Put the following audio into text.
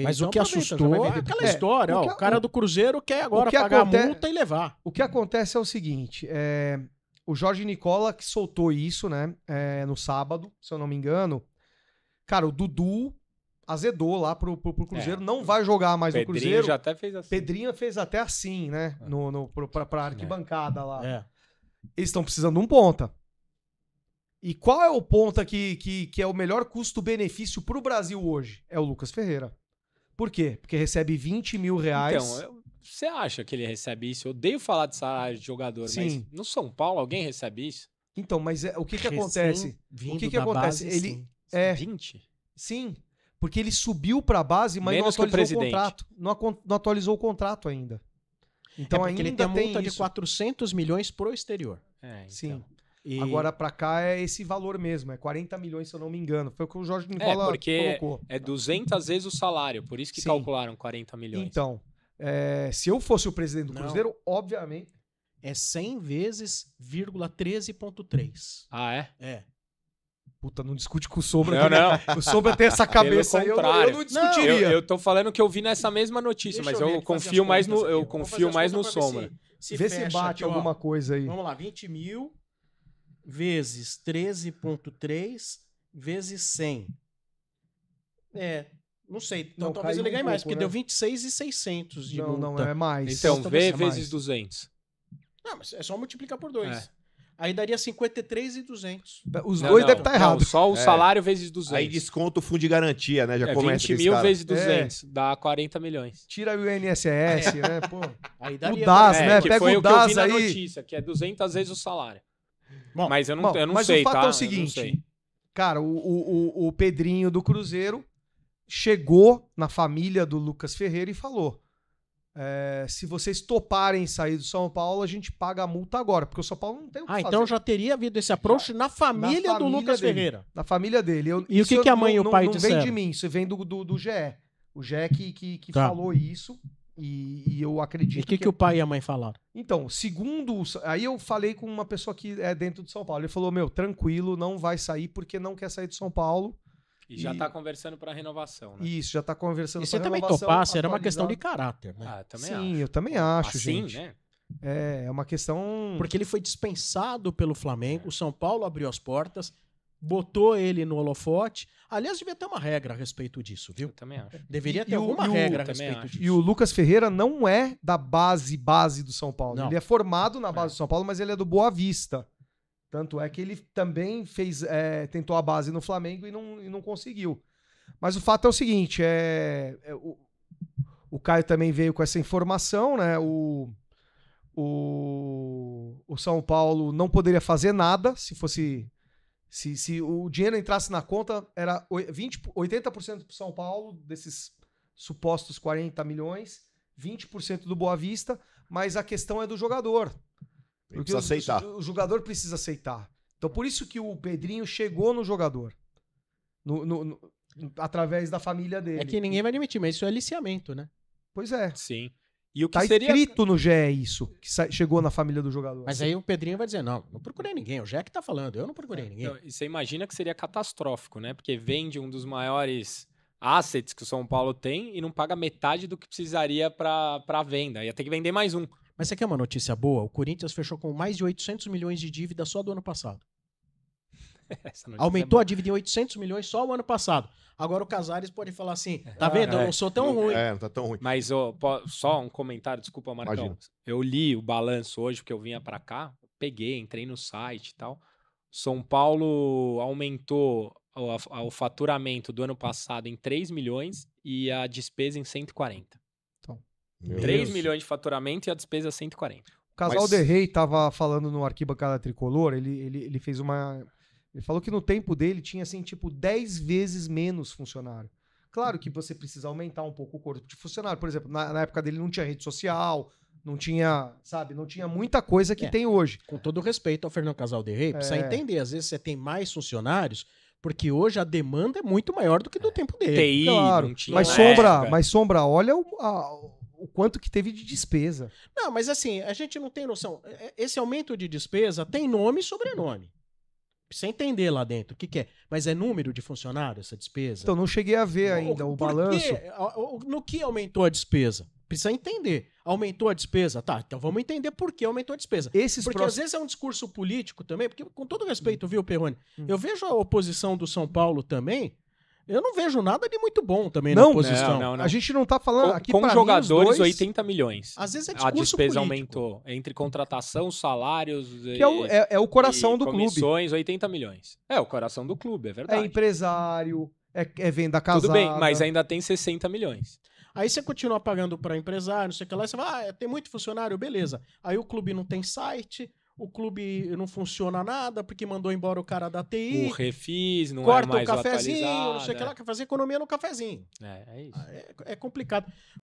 Mas então o que assustou é aquela história. O cara do Cruzeiro quer agora pagar a multa e levar. O que acontece é o seguinte, o Jorge Nicola que soltou isso, né, no sábado, se eu não me engano. Cara, o Dudu azedou lá pro Cruzeiro, não vai jogar mais no Cruzeiro. Pedrinho já até fez assim. Pedrinho fez até assim, né, pra arquibancada lá. Eles estão precisando de um ponta. E qual é o ponta que é o melhor custo-benefício pro Brasil hoje? É o Lucas Ferreira. Por quê? Porque recebe 20 mil reais. Então, você acha que ele recebe isso? Eu odeio falar de salário de jogador, Sim. mas no São Paulo alguém recebe isso? Então, mas o que acontece? O que acontece? Base, ele sim. 20? Sim, porque ele subiu pra base, mas Menos não que o atualizou o presidente. contrato. Não atualizou o contrato ainda. Então porque ainda ele tem a multa de isso. 400 milhões pro exterior. Então. Sim. E... Agora pra cá é esse valor mesmo, é 40 milhões se eu não me engano. Foi o que o Jorge Nicola porque colocou. é 200 vezes o salário, por isso que Sim. calcularam 40 milhões. Então, se eu fosse o presidente do Cruzeiro, obviamente... É 100 vezes, 13,3. Ah, é? É. Puta, não discute com o Sombra. Não. O Sombra tem essa cabeça aí, eu não discutiria. Eu tô falando que eu vi nessa mesma notícia, mas eu confio mais no Sombra. Vê se bate alguma coisa aí. Vamos lá, 20 mil vezes 13,3 vezes 100. Não sei. Então talvez ele ganhe mais, porque deu 26.600 de multa. Não, é mais. Então, V vezes 200. Não, mas é só multiplicar por 2. Aí daria 53.200. Os dois devem estar errados. Só o salário vezes 200. Aí desconta o fundo de garantia, né? Já começa 20 mil vezes 200, dá 40 milhões. Tira o INSS, né? Pô. Aí daria o DAS, né? Que Pega foi o o que eu DAS vi na aí. notícia, que é 200 vezes o salário. Bom, mas eu não sei, mas o fato tá? é o seguinte, cara, o Pedrinho do Cruzeiro chegou na família do Lucas Ferreira e falou: se vocês toparem sair do São Paulo, a gente paga a multa agora, porque o São Paulo não tem o que fazer. Então já teria havido esse approach na família do Lucas dele, Ferreira. Na família dele. E o que a mãe e o pai disseram? Não vem de mim, isso vem do GE. O GE que falou isso. E eu acredito E o que o pai e a mãe falaram? Então, segundo... Aí eu falei com uma pessoa que é dentro de São Paulo. Ele falou, tranquilo, não vai sair porque não quer sair de São Paulo. E já tá conversando pra renovação, né? Isso, já tá conversando pra renovação. E você também topasse, era uma questão de caráter, né? Também Sim, acho. eu também acho, assim, gente. Né? É uma questão... Porque ele foi dispensado pelo Flamengo, o São Paulo abriu as portas, botou ele no holofote. Aliás, devia ter uma regra a respeito disso, viu? Eu também acho. Deveria ter alguma regra a respeito disso. E o Lucas Ferreira não é da base do São Paulo. Não. Ele é formado na base do São Paulo, mas ele é do Boa Vista. Tanto é que ele também tentou a base no Flamengo e não conseguiu. Mas o fato é o seguinte, o Caio também veio com essa informação, né? O São Paulo não poderia fazer nada se o dinheiro entrasse na conta, era 80% pro São Paulo, desses supostos 40 milhões, 20% do Boa Vista, mas a questão é do jogador. Ele precisa aceitar. O jogador precisa aceitar. Então por isso que o Pedrinho chegou no jogador. Através da família dele. É que ninguém vai admitir, mas isso é aliciamento, né? Pois é. Sim. E o que tá seria... escrito no GE isso, que chegou na família do jogador. Mas aí o Pedrinho vai dizer, não procurei ninguém, o GE que tá falando, eu não procurei ninguém. Então, você imagina que seria catastrófico, né? Porque vende um dos maiores assets que o São Paulo tem e não paga metade do que precisaria pra venda. Ia ter que vender mais um. Mas você quer uma notícia boa? O Corinthians fechou com mais de 800 milhões de dívida só do ano passado. Aumentou a dívida em 800 milhões só o ano passado. Agora o Casares pode falar assim, tá vendo? Eu não sou tão ruim. Não tá tão ruim. Mas só um comentário, desculpa, Marcão. Imagina. Eu li o balanço hoje, porque eu vinha pra cá, peguei, entrei no site e tal. São Paulo aumentou o faturamento do ano passado em 3 milhões e a despesa em 140. Então, 3 milhões de faturamento e a despesa 140. O Casal de Rei tava falando no Arquibancada Tricolor, ele fez uma... Ele falou que no tempo dele tinha, assim, 10 vezes menos funcionário. Claro que você precisa aumentar um pouco o corpo de funcionário. Por exemplo, na época dele não tinha rede social, não tinha, não tinha muita coisa que tem hoje. Com todo respeito ao Fernando Casal de Rei, precisa entender, às vezes você tem mais funcionários, porque hoje a demanda é muito maior do que do tempo dele. TI, claro. não tinha Mas Sombra, olha o quanto que teve de despesa. Não, mas assim, a gente não tem noção. Esse aumento de despesa tem nome e sobrenome. Precisa entender lá dentro o que, que é. Mas é número de funcionário essa despesa? Então, não cheguei a ver ainda o Por balanço. quê? No que aumentou a despesa? Precisa entender. Aumentou a despesa? Tá, então vamos entender por que aumentou a despesa. Porque às vezes é um discurso político também, porque com todo respeito, viu, Perrone? Eu vejo a oposição do São Paulo também, eu não vejo nada de muito bom também na oposição. Não. A gente não tá falando aqui com pra jogadores, mim, os dois, 80 milhões. Às vezes é A discurso despesa político. aumentou. Entre contratação, salários... que é o coração do clube. Comissões, 80 milhões. É o coração do clube, é verdade. É empresário, é venda casada. Tudo bem, mas ainda tem 60 milhões. Aí você continua pagando para empresário, não sei o que lá, e você vai, tem muito funcionário, beleza. Aí o clube não tem site, o clube não funciona nada, porque mandou embora o cara da TI. O refis não corta é mais o cafezinho, atualizado. não sei o que lá, quer fazer economia no cafezinho. É isso. É complicado.